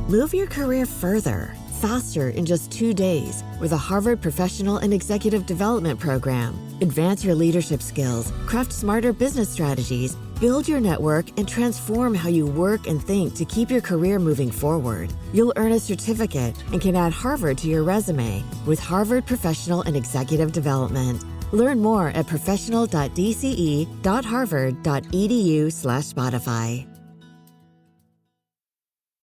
Move your career further, faster in just 2 days with a Harvard Professional and Executive Development Program. Advance your leadership skills, craft smarter business strategies, build your network, and transform how you work and think to keep your career moving forward. You'll earn a certificate and can add Harvard to your resume with Harvard Professional and Executive Development. Learn more at professional.dce.harvard.edu/Spotify.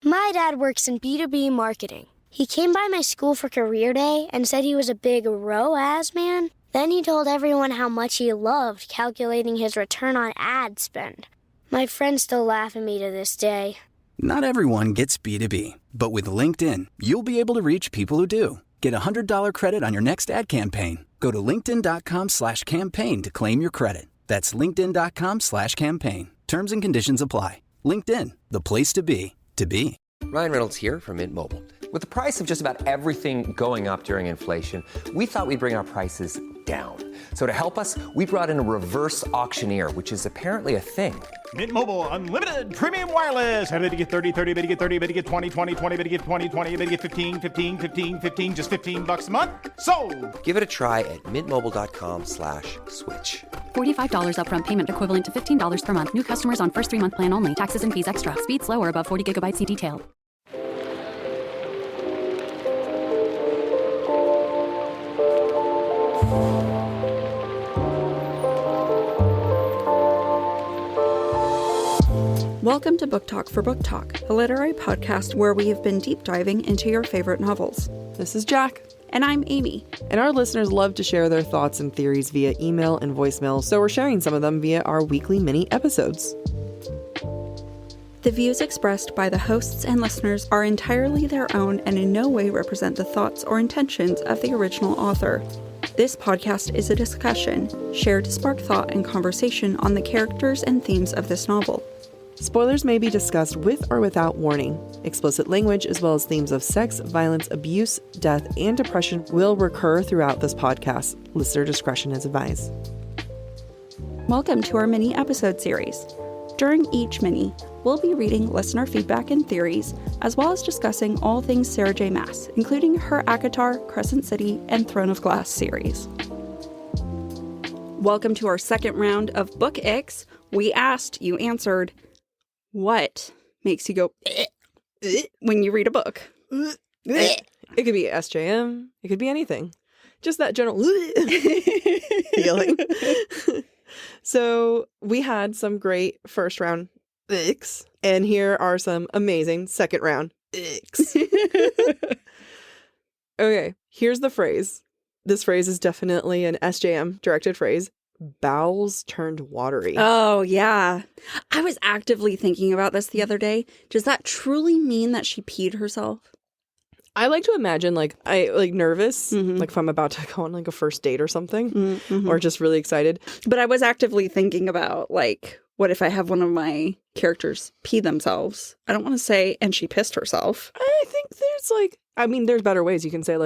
My dad works in B2B marketing. He came by my school for career day and said he was a big ROAS man. Then he told everyone how much he loved calculating his return on ad spend. My friends still laugh at me to this day. Not everyone gets B2B, but with LinkedIn, you'll be able to reach people who do. Get a $100 credit on your next ad campaign. Go to linkedin.com/campaign to claim your credit. That's linkedin.com/campaign. Terms and conditions apply. LinkedIn, the place to be, to be. Ryan Reynolds here from Mint Mobile. With the price of just about everything going up during inflation, we thought we'd bring our prices down. So to help us, we brought in a reverse auctioneer, which is apparently a thing. Mint Mobile Unlimited Premium Wireless. How to get 30, 30, bit to get 30, bit to get 20, 20, 20, bit to get 20, 20, bit to get 15, 15, 15, 15, just $15 a month? Sold! Give it a try at mintmobile.com/switch. $45 upfront payment equivalent to $15 per month. New customers on first 3-month plan only. Taxes and fees extra. Speed slower above 40 gigabytes. See detail. Welcome to Book Talk for Book Talk, a literary podcast where we have been deep diving into your favorite novels. This is Jac. And I'm Amy. And our listeners love to share their thoughts and theories via email and voicemail, so we're sharing some of them via our weekly mini episodes. The views expressed by the hosts and listeners are entirely their own and in no way represent the thoughts or intentions of the original author. This podcast is a discussion shared to spark thought and conversation on the characters and themes of this novel. Spoilers may be discussed with or without warning. Explicit language, as well as themes of sex, violence, abuse, death, and depression will recur throughout this podcast. Listener discretion is advised. Welcome to our mini episode series. During each mini, we'll be reading listener feedback and theories, as well as discussing all things Sarah J. Maas, including her ACOTAR, Crescent City, and Throne of Glass series. Welcome to our second round of Book Icks. We asked, you answered. What makes you go when you read a book? It could be SJM. It could be anything. Just that general feeling. So we had some great first round icks, and here are some amazing second round icks. Okay, here's the phrase. This phrase is definitely an SJM directed phrase. Bowels turned watery. Oh, yeah. I was actively thinking about this the other day. Does that truly mean that she peed herself? I like to imagine, nervous, like if I'm about to go on, like, a first date or something, or just really excited. But I was actively thinking about, what if I have one of my characters pee themselves? I don't want to say, and she pissed herself. I think there's, there's better ways. You can say,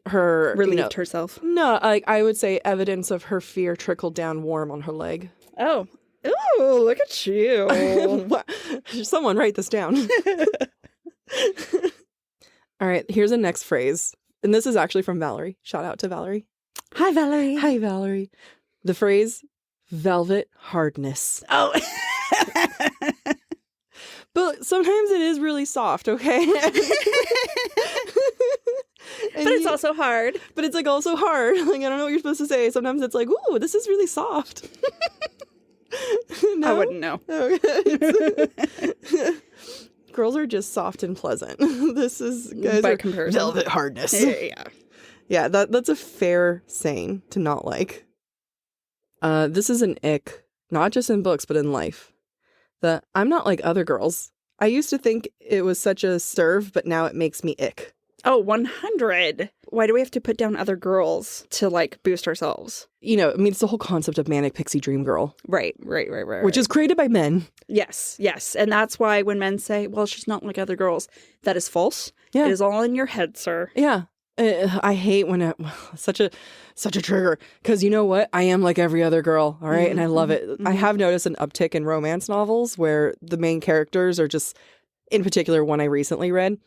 her... Relieved herself. No, I would say evidence of her fear trickled down warm on her leg. Oh. Ooh, look at you. Someone write this down. All right, here's the next phrase. And this is actually from Valerie. Shout out to Valerie. Hi, Valerie. Hi, Valerie. The phrase, velvet hardness. Oh. But sometimes it is really soft, okay? But it's also hard. But it's also hard. I don't know what you're supposed to say. Sometimes it's ooh, this is really soft. No? I wouldn't know. Okay. Girls are just soft and pleasant. This is guys by are comparison. Velvet hardness. Yeah. Yeah, that's a fair saying to not like. This is an ick, not just in books, but in life. I'm not like other girls. I used to think it was such a serve, but now it makes me ick. Oh, 100. Why do we have to put down other girls to boost ourselves? It's the whole concept of manic pixie dream girl. Right. Which is created by men. Yes. And that's why when men say, well, she's not like other girls, that is false. Yeah. It is all in your head, sir. Yeah. I hate when such a trigger, because you know what? I am like every other girl, all right? And I love it. I have noticed an uptick in romance novels where the main characters are just in particular one I recently read.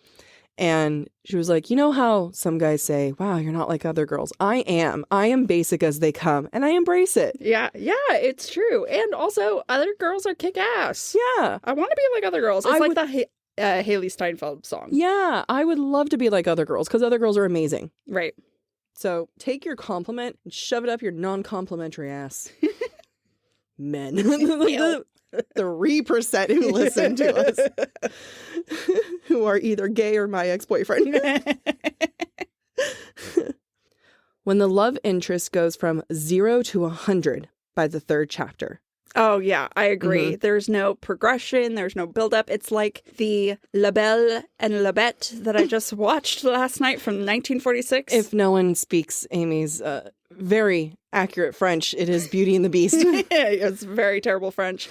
And she was like, you know how some guys say, wow, you're not like other girls. I am. I am basic as they come, and I embrace it. Yeah, it's true. And also, other girls are kick-ass. Yeah. I want to be like other girls. It's the Haley Steinfeld song. Yeah, I would love to be like other girls, because other girls are amazing. Right. So take your compliment and shove it up your non-complimentary ass. Men. 3% who listen to us who are either gay or my ex-boyfriend. When the love interest goes from 0 to 100 by the 3rd chapter. Oh, yeah, I agree. Mm-hmm. There's no progression. There's no buildup. It's like the La Belle and La Bête that I just watched last night from 1946. If no one speaks Amy's very accurate French, it is Beauty and the Beast. It's very terrible French.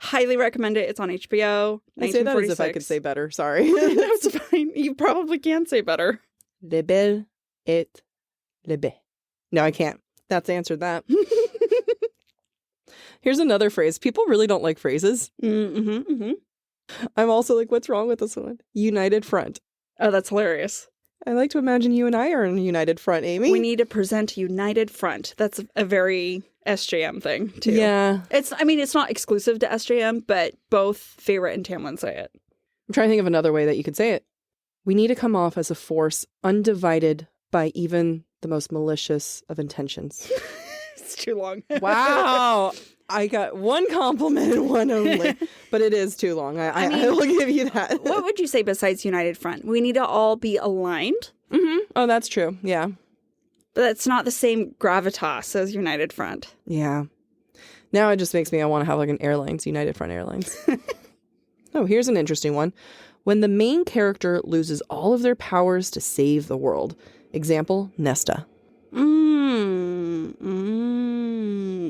Highly recommend it. It's on HBO. I say that as if I could say better. Sorry. That's fine. You probably can say better. Le Belle et le Bête. No, I can't. That's answered that. Here's another phrase. People really don't like phrases. Mm-hmm, mm-hmm. I'm also like, what's wrong with this one? United front. Oh, that's hilarious. I like to imagine you and I are in a united front, Amy. We need to present a united front. That's a very SJM thing, too. Yeah. It's not exclusive to SJM, but both Favorite and Tamlin say it. I'm trying to think of another way that you could say it. We need to come off as a force undivided by even the most malicious of intentions. It's too long. Wow. I got one compliment and one only, but it is too long. I will give you that. What would you say besides United Front? We need to all be aligned. Mm-hmm. Oh, that's true. Yeah. But that's not the same gravitas as United Front. Yeah. Now it just makes me, I want to have like an airlines, United Front Airlines. Oh, here's an interesting one. When the main character loses all of their powers to save the world. Example, Nesta.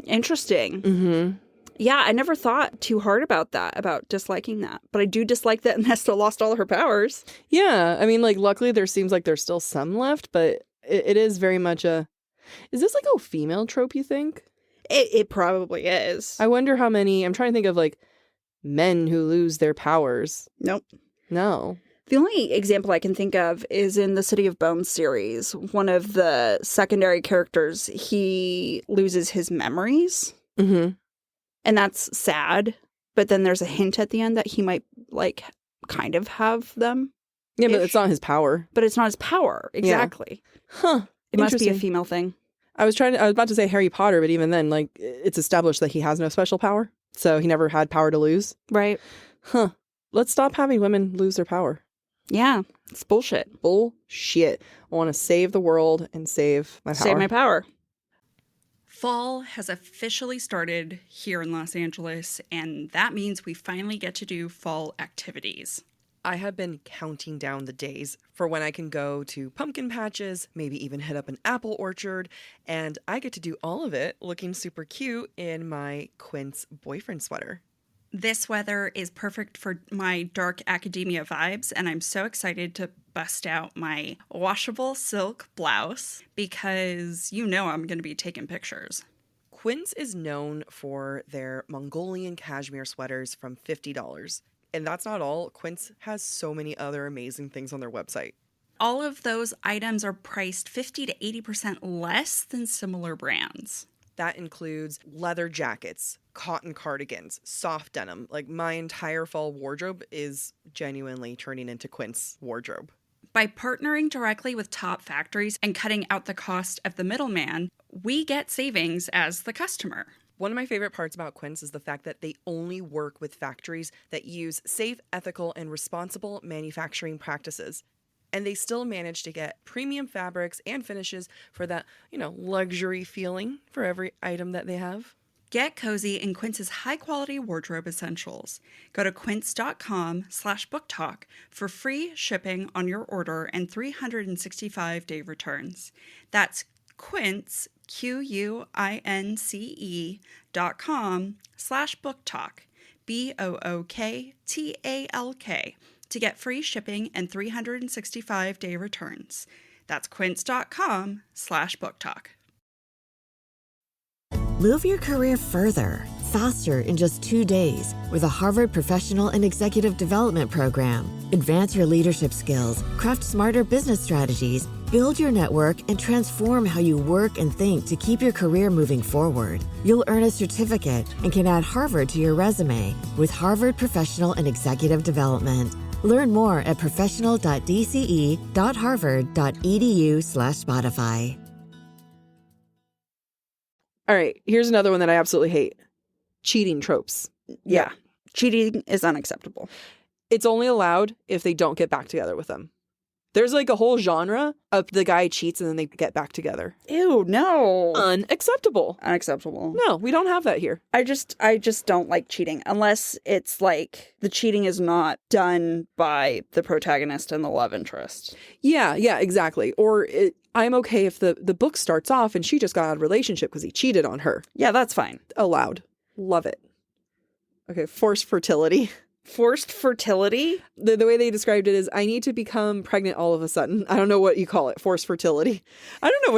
Interesting. Mm-hmm. Yeah, I never thought too hard about that, about disliking that. But I do dislike that Nesta lost all her powers. Yeah, I mean, like, luckily there seems like there's still some left, but it is very much a... Is this like a female trope, you think? It probably is. I wonder how many... I'm trying to think of, like, men who lose their powers. Nope. No. The only example I can think of is in the City of Bones series. One of the secondary characters, he loses his memories. Mm-hmm. And that's sad. But then there's a hint at the end that he might, like, kind of have them. Yeah, but it's not his power. But it's not his power. Exactly. Yeah. Huh. It must be a female thing. I was about to say Harry Potter, but even then, like, it's established that he has no special power. So he never had power to lose. Right. Huh. Let's stop having women lose their power. Yeah, it's bullshit. Bullshit. I want to save the world and save my power. Save my power. Fall has officially started here in Los Angeles, and that means we finally get to do fall activities. I have been counting down the days for when I can go to pumpkin patches, maybe even hit up an apple orchard, and I get to do all of it looking super cute in my Quince boyfriend sweater. This weather is perfect for my dark academia vibes, and I'm so excited to bust out my washable silk blouse because you know I'm going to be taking pictures. Quince is known for their Mongolian cashmere sweaters from $50. And that's not all. Quince has so many other amazing things on their website. All of those items are priced 50 to 80% less than similar brands. That includes leather jackets, cotton cardigans, soft denim. Like, my entire fall wardrobe is genuinely turning into Quince wardrobe. By partnering directly with top factories and cutting out the cost of the middleman, we get savings as the customer. One of my favorite parts about Quince is the fact that they only work with factories that use safe, ethical, and responsible manufacturing practices. And they still manage to get premium fabrics and finishes for that, luxury feeling for every item that they have. Get cozy in Quince's high-quality wardrobe essentials. Go to quince.com/booktalk for free shipping on your order and 365-day returns. That's Quince, QUINCE.com/booktalk, BOOKTALK, to get free shipping and 365-day returns. That's quince.com/booktalk. Move your career further, faster in just 2 days with a Harvard Professional and Executive Development Program. Advance your leadership skills, craft smarter business strategies, build your network, and transform how you work and think to keep your career moving forward. You'll earn a certificate and can add Harvard to your resume with Harvard Professional and Executive Development. Learn more at professional.dce.harvard.edu/Spotify. All right, here's another one that I absolutely hate. Cheating tropes. Yeah. Cheating is unacceptable. It's only allowed if they don't get back together with them. There's like a whole genre of the guy cheats and then they get back together. Ew, no. Unacceptable. Unacceptable. No, we don't have that here. I just don't like cheating unless it's like the cheating is not done by the protagonist and the love interest. Yeah, exactly. Or I'm okay if the book starts off and she just got out of a relationship because he cheated on her. Yeah, that's fine. Allowed. Love it. Okay, forced fertility. Forced fertility? The way they described it is, I need to become pregnant all of a sudden. I don't know what you call it. Forced fertility. I don't know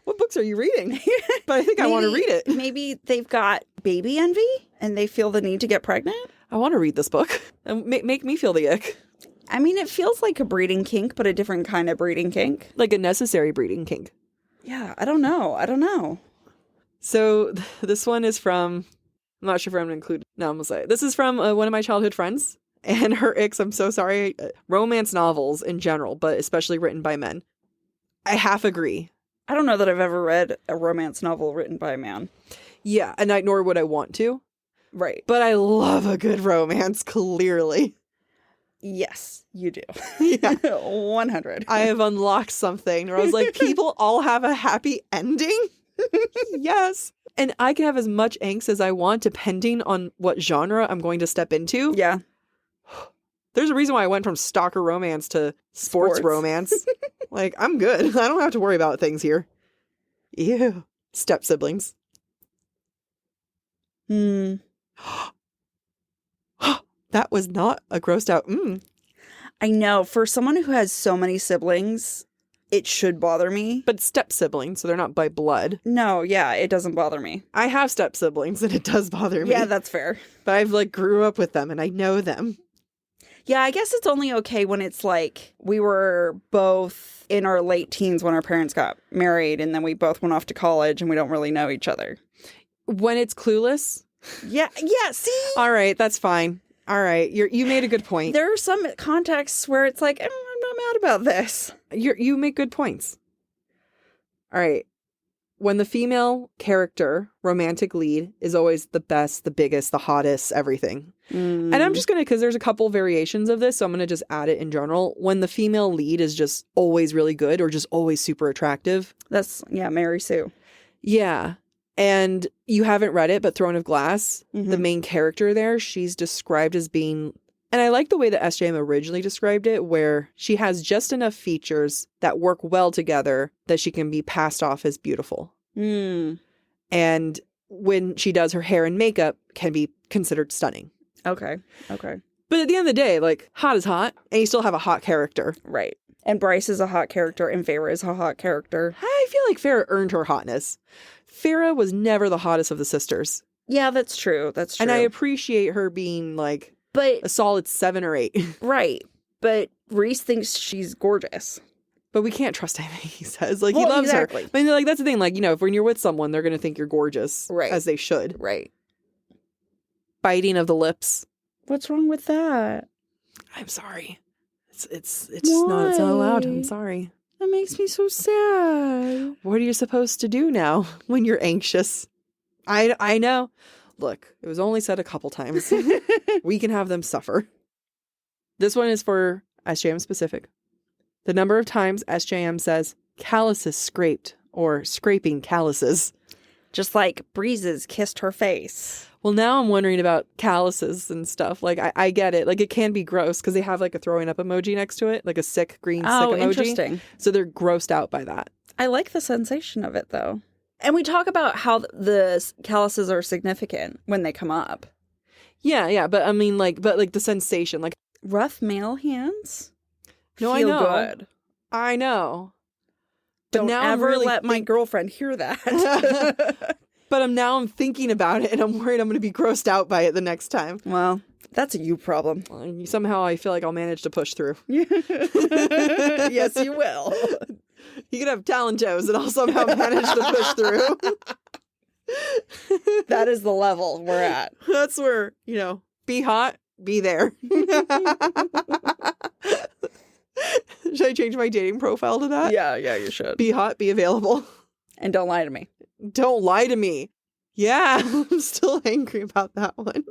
what books are you reading? But I think I want to read it. Maybe they've got baby envy and they feel the need to get pregnant? I want to read this book. And make me feel the ick. I mean, it feels like a breeding kink, but a different kind of breeding kink. Like a necessary breeding kink. Yeah, I don't know. So this one is from... I'm not sure if I'm going to include... No, I'm going to say it. This is from one of my childhood friends. And her icks, I'm so sorry, romance novels in general, but especially written by men. I half agree. I don't know that I've ever read a romance novel written by a man. Yeah, and nor would I want to. Right. But I love a good romance, clearly. Yes, you do. Yeah. 100. I have unlocked something where I was like, people all have a happy ending? Yes. And I can have as much angst as I want depending on what genre I'm going to step into. Yeah. There's a reason why I went from stalker romance to sports romance. Like, I'm good. I don't have to worry about things here. Ew. Step siblings. That was not a grossed out. I know. For someone who has so many siblings, it should bother me. But step siblings, so they're not by blood. No, yeah, it doesn't bother me. I have step siblings and it does bother me. Yeah, that's fair. But I've grew up with them and I know them. Yeah, I guess it's only okay when it's like we were both in our late teens when our parents got married and then we both went off to college and we don't really know each other. When it's clueless? Yeah, see? All right, that's fine. All right, you made a good point. There are some contexts where it's like, I'm not mad about this. You make good points. All right. When the female character, romantic lead, is always the best, the biggest, the hottest, everything. And I'm just going to, because there's a couple variations of this, so I'm going to just add it in general. When the female lead is just always really good or just always super attractive. That's, Mary Sue. Yeah. And you haven't read it, but Throne of Glass, the main character there, she's described as being... And I like the way that SJM originally described it, where she has just enough features that work well together that she can be passed off as beautiful. And when she does her hair and makeup, can be considered stunning. Okay. But at the end of the day, hot is hot, and you still have a hot character. Right. And Bryce is a hot character, and Farrah is a hot character. I feel like Farrah earned her hotness. Farrah was never the hottest of the sisters. Yeah, that's true. And I appreciate her being but a solid 7 or 8. Right. But Reese thinks she's gorgeous. But we can't trust Amy, he says. He loves her. But that's the thing. If when you're with someone, they're going to think you're gorgeous. Right. As they should. Right. Biting of the lips. What's wrong with that? I'm sorry. It's just not allowed. I'm sorry. That makes me so sad. What are you supposed to do now when you're anxious? I know. Look, it was only said a couple times. We can have them suffer. This one is for SJM specific. The number of times SJM says calluses scraped or scraping calluses. Just like Breezes kissed her face. Well, now I'm wondering about calluses and stuff. I get it. It can be gross because they have a throwing up emoji next to it, a sick green sick emoji. Interesting. So they're grossed out by that. I like the sensation of it, though. And we talk about how the calluses are significant when they come up. Yeah. But I mean, but the sensation, rough male hands. No, feel I know. Good. I know. But Don't now ever let my girlfriend hear that. But I'm thinking about it, and I'm worried I'm going to be grossed out by it the next time. Well, that's a you problem. Somehow I feel like I'll manage to push through. Yes, you will. You could have talon toes, and I'll somehow manage to push through. That is the level we're at. That's where, be hot, be there. Should I change my dating profile to that? Yeah, you should. Be hot, be available. And don't lie to me. Don't lie to me. Yeah, I'm still angry about that one.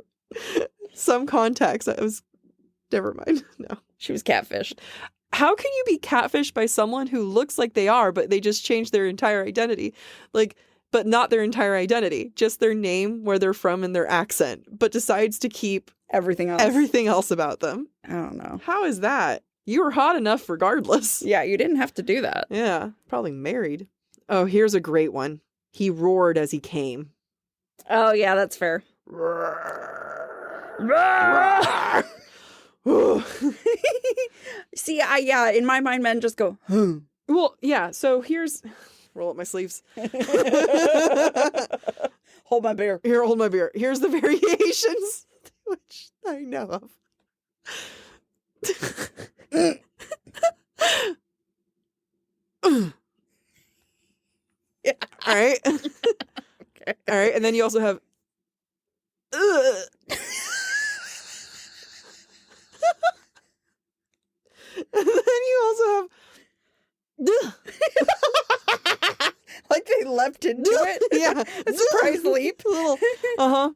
Some context. Never mind. No. She was catfished. How can you be catfished by someone who looks like they are, but they just changed their entire identity? But not their entire identity, just their name, where they're from, and their accent, but decides to keep everything else about them. I don't know. How is that? You were hot enough regardless. Yeah, you didn't have to do that. Yeah, probably married. Oh, here's a great one. He roared as he came. Oh, yeah, that's fair. See, in my mind, men just go, Well, yeah, so here's... Roll up my sleeves. Hold my beer. Here, hold my beer. Here's the variations, which I know of. Yeah. All right. Okay. All right, and then you also have... And then you also have... Like they leapt into it? Yeah. A surprise leap. Uh-huh.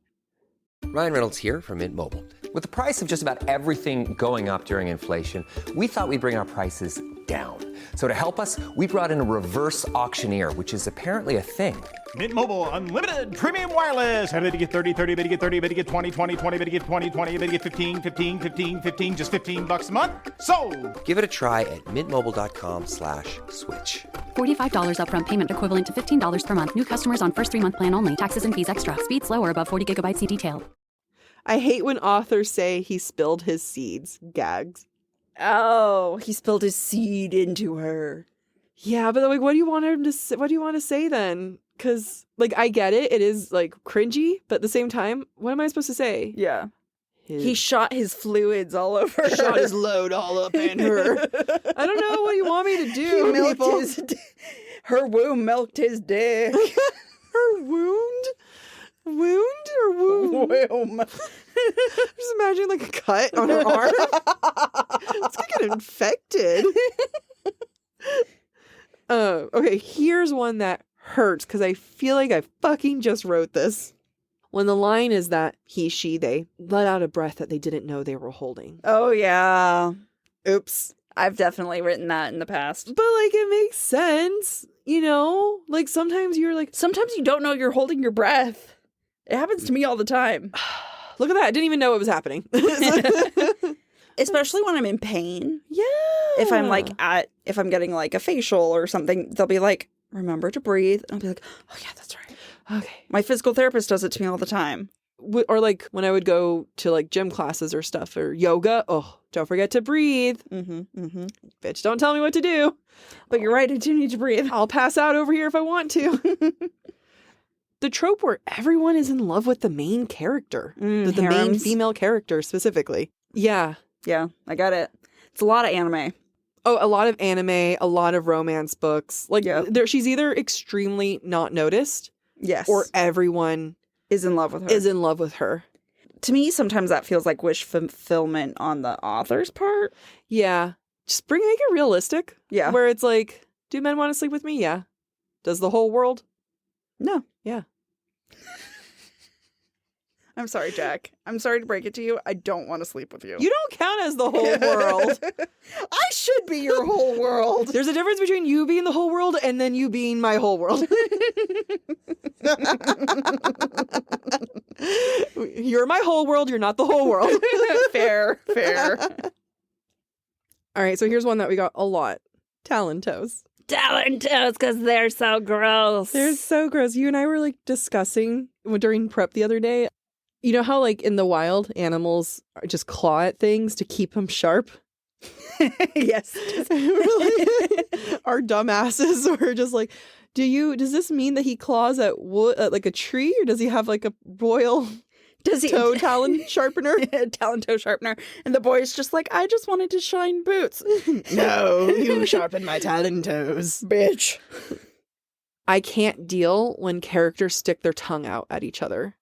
Ryan Reynolds here from Mint Mobile. With the price of just about everything going up during inflation, we thought we'd bring our prices down. So to help us, we brought in a reverse auctioneer, which is apparently a thing. Mint Mobile Unlimited Premium Wireless. How to get 30, 30, bit to get 30, bit to get 20, 20, 20, bit to get 20, 20, bit to get 15, 15, 15, 15, just $15 a month? Sold! Give it a try at mintmobile.com/switch. $45 upfront payment equivalent to $15 per month. New customers on first 3-month plan only. Taxes and fees extra. Speed slower above 40 gigabytes. See detail. I hate when authors say he spilled his seeds. Gags. Oh, he spilled his seed into her. Yeah, but what do you want him to say? What do you want to say then? Because, I get it. It is, cringy. But at the same time, what am I supposed to say? Yeah. He shot his fluids all over her. Shot his load all up in her. I don't know. What do you want me to do? He milked her womb milked his dick. Her wound? Wound or womb? Womb. Just imagine a cut on her arm. It's gonna get infected. Okay, here's one that hurts because I feel like I fucking just wrote this. When the line is that he, she, they let out a breath that they didn't know they were holding. Oh, yeah. Oops. I've definitely written that in the past. But, it makes sense, Sometimes you're sometimes you don't know you're holding your breath. It happens to me all the time. Look at that. I didn't even know it was happening. Especially when I'm in pain. Yeah. If I'm if I'm getting a facial or something, they'll be like, remember to breathe. And I'll be like, oh yeah, that's right. Okay. My physical therapist does it to me all the time. Or when I would go to gym classes or stuff or yoga. Oh, don't forget to breathe. Bitch, don't tell me what to do. But you're right. I do need to breathe. I'll pass out over here if I want to. The trope where everyone is in love with the main character. The main female character specifically. Yeah. Yeah, I got it. It's a lot of anime. Oh, a lot of anime, a lot of romance books. She's either extremely not noticed. Yes. Or everyone is in love with her. To me, sometimes that feels like wish fulfillment on the author's part. Yeah. Just make it realistic. Yeah. Where it's do men want to sleep with me? Yeah. Does the whole world? No. Yeah. I'm sorry, Jack. I'm sorry to break it to you. I don't want to sleep with you. You don't count as the whole world. I should be your whole world. There's a difference between you being the whole world and then you being my whole world. You're my whole world. You're not the whole world. Fair. All right. So here's one that we got a lot. Talon toes. Talon toes, because they're so gross. They're so gross. You and I were discussing during prep the other day. You know how in the wild animals just claw at things to keep them sharp? Yes. Our dumbasses were just like, does this mean that he claws at wood, like a tree, or does he have like a royal toe talon sharpener? Talon toe sharpener. And the boy's just like, I just wanted to shine boots. No, you sharpen my talon toes, bitch. I can't deal when characters stick their tongue out at each other.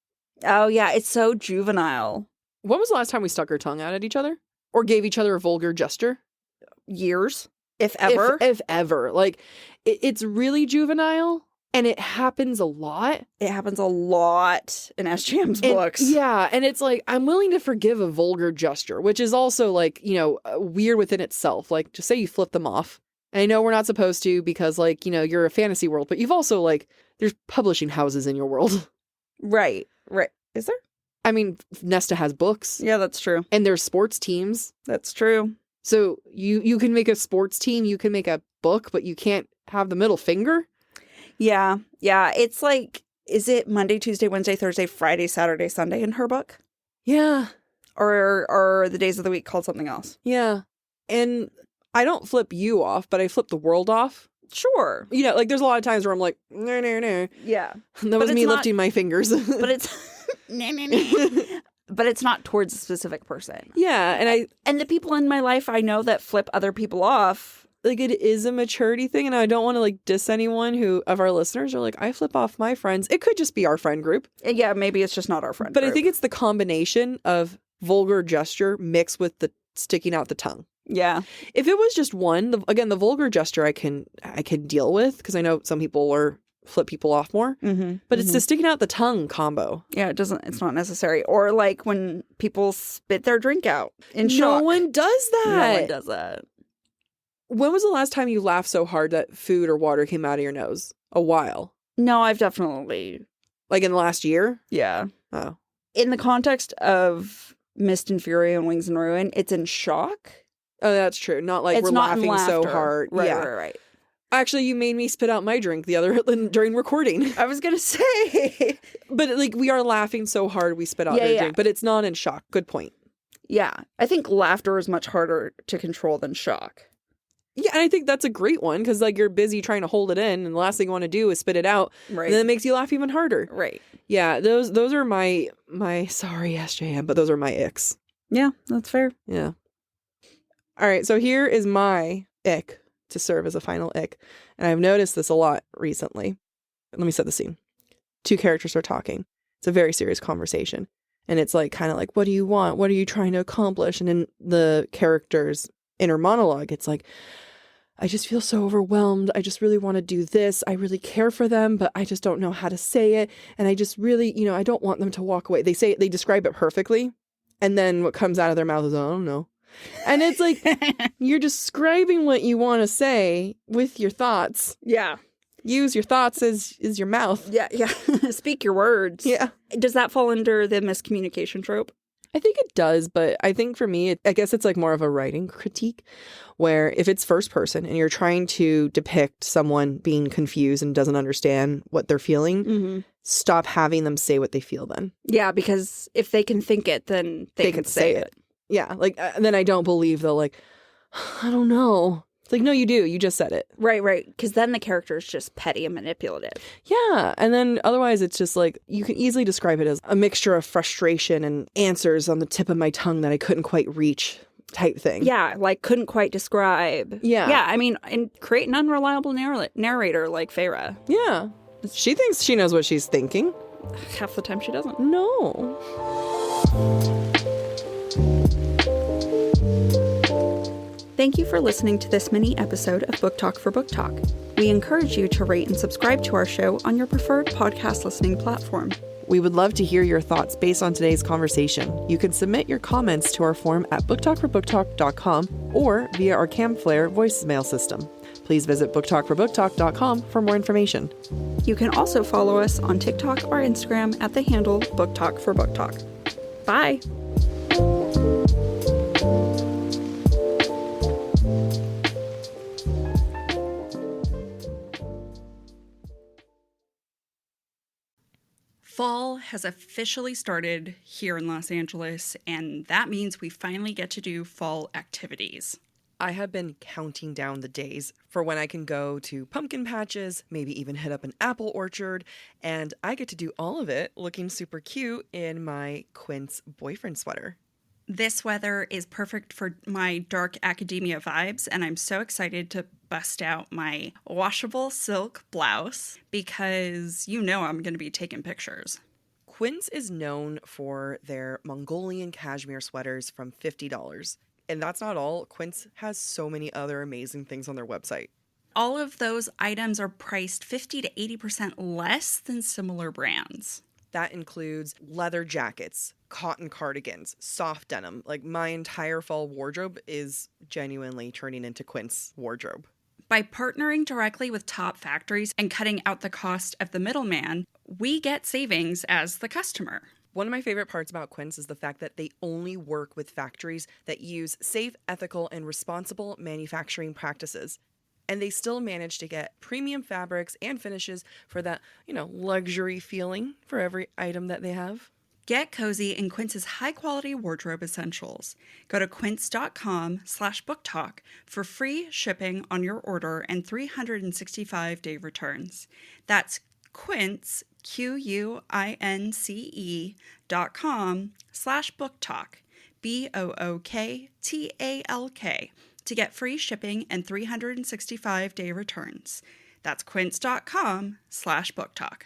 Oh, yeah. It's so juvenile. When was the last time we stuck our tongue out at each other? Or gave each other a vulgar gesture? Years, if ever. If ever. Like, it's really juvenile, and it happens a lot. It happens a lot in SGM's books. Yeah, and it's like, I'm willing to forgive a vulgar gesture, which is also, like, weird within itself. Like, just say you flip them off. And I know we're not supposed to because, like, you're a fantasy world, but you've also, like, there's publishing houses in your world. Right. Is there? I mean, Nesta has books. Yeah, that's true. And there's sports teams. That's true. So you can make a sports team, you can make a book, but you can't have the middle finger? Yeah. It's like, is it Monday, Tuesday, Wednesday, Thursday, Friday, Saturday, Sunday in her book? Yeah. Or are the days of the week called something else? Yeah. And I don't flip you off, but I flip the world off. Sure. Like there's a lot of times where I'm like, no. Yeah. That was me lifting my fingers. But it's no. But it's not towards a specific person. Yeah, and the people in my life I know that flip other people off. Like, it is a maturity thing, and I don't want to, like, diss anyone who, of our listeners, are like, I flip off my friends. It could just be our friend group. Yeah, maybe it's just not our friend group. But I think it's the combination of vulgar gesture mixed with the sticking out the tongue. Yeah. If it was just one, the vulgar gesture I can deal with, because I know some people flip people off more. Mm-hmm. But it's the sticking out the tongue combo. Yeah, it's not necessary. Or like when people spit their drink out in shock. No one does that. No one does that. When was the last time you laughed so hard that food or water came out of your nose? A while. No, I've definitely. Like in the last year? Yeah. Oh. In the context of Mist and Fury and Wings and Ruin, it's in shock. Oh, that's true. Not like we're laughing so hard. Right. Actually, you made me spit out my drink during recording. I was gonna say. But like, we are laughing so hard we spit out our drink. But it's not in shock. Good point. Yeah. I think laughter is much harder to control than shock. Yeah, and I think that's a great one because like you're busy trying to hold it in, and the last thing you want to do is spit it out. Right. And then it makes you laugh even harder. Right. Yeah, those are my sorry SJM, but those are my icks. Yeah, that's fair. Yeah. All right, so here is my ick to serve as a final ick, and I've noticed this a lot recently. Let me set the scene. Two characters are talking. It's a very serious conversation, and it's like kind of like, what do you want? What are you trying to accomplish? And in the character's inner monologue, it's like, I just feel so overwhelmed. I just really want to do this. I really care for them, but I just don't know how to say it. And I just really, I don't want them to walk away. They describe it perfectly. And then what comes out of their mouth is, I don't know. And it's like, you're describing what you want to say with your thoughts. Yeah. Use your thoughts as your mouth. Yeah. Speak your words. Yeah. Does that fall under the miscommunication trope? I think it does, but I think for me, I guess it's like more of a writing critique where if it's first person and you're trying to depict someone being confused and doesn't understand what they're feeling, stop having them say what they feel then. Yeah, because if they can think it, then they can say it. Yeah, like then I don't believe they'll like, I don't know. It's like, no, you do. You just said it. Right. Because then the character is just petty and manipulative. Yeah. And then otherwise, it's just like, you can easily describe it as a mixture of frustration and answers on the tip of my tongue that I couldn't quite reach type thing. Yeah. Like, couldn't quite describe. Yeah. Yeah. I mean, and create an unreliable narrator like Feyre. Yeah. She thinks she knows what she's thinking. Half the time she doesn't. No. Thank you for listening to this mini episode of Book Talk for Book Talk. We encourage you to rate and subscribe to our show on your preferred podcast listening platform. We would love to hear your thoughts based on today's conversation. You can submit your comments to our form at booktalkforbooktalk.com or via our Camflare voicemail system. Please visit booktalkforbooktalk.com for more information. You can also follow us on TikTok or Instagram at the handle Book Talk for Book Talk. Bye! Fall has officially started here in Los Angeles, and that means we finally get to do fall activities. I have been counting down the days for when I can go to pumpkin patches, maybe even hit up an apple orchard, and I get to do all of it looking super cute in my Quince boyfriend sweater. This weather is perfect for my dark academia vibes, and I'm so excited to bust out my washable silk blouse because you know I'm going to be taking pictures. Quince is known for their Mongolian cashmere sweaters from $50. And that's not all. Quince has so many other amazing things on their website. All of those items are priced 50 to 80% less than similar brands. That includes leather jackets, cotton cardigans, soft denim. Like, my entire fall wardrobe is genuinely turning into Quince wardrobe. By partnering directly with top factories and cutting out the cost of the middleman, we get savings as the customer. One of my favorite parts about Quince is the fact that they only work with factories that use safe, ethical, and responsible manufacturing practices. And they still manage to get premium fabrics and finishes for that, luxury feeling for every item that they have. Get cozy in Quince's high-quality wardrobe essentials. Go to quince.com/booktalk for free shipping on your order and 365-day returns. That's Quince, QUINCE.com/booktalk, BOOKTALK, to get free shipping and 365-day returns. That's quince.com/booktalk.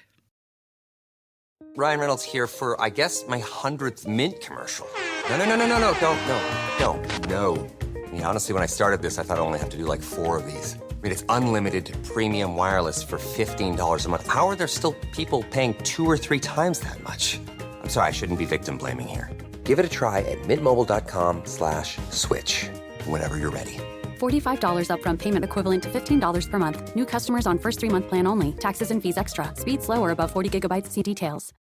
Ryan Reynolds here for, I guess, my 100th Mint commercial. No, don't. I mean, honestly, when I started this, I thought I only have to do like 4 of these. I mean, it's unlimited premium wireless for $15 a month. How are there still people paying 2 or 3 times that much? I'm sorry, I shouldn't be victim blaming here. Give it a try at mintmobile.com/switch. Whenever you're ready. $45 upfront payment equivalent to $15 per month. New customers on first 3-month plan only. Taxes and fees extra. Speed slower above 40 gigabytes. See details.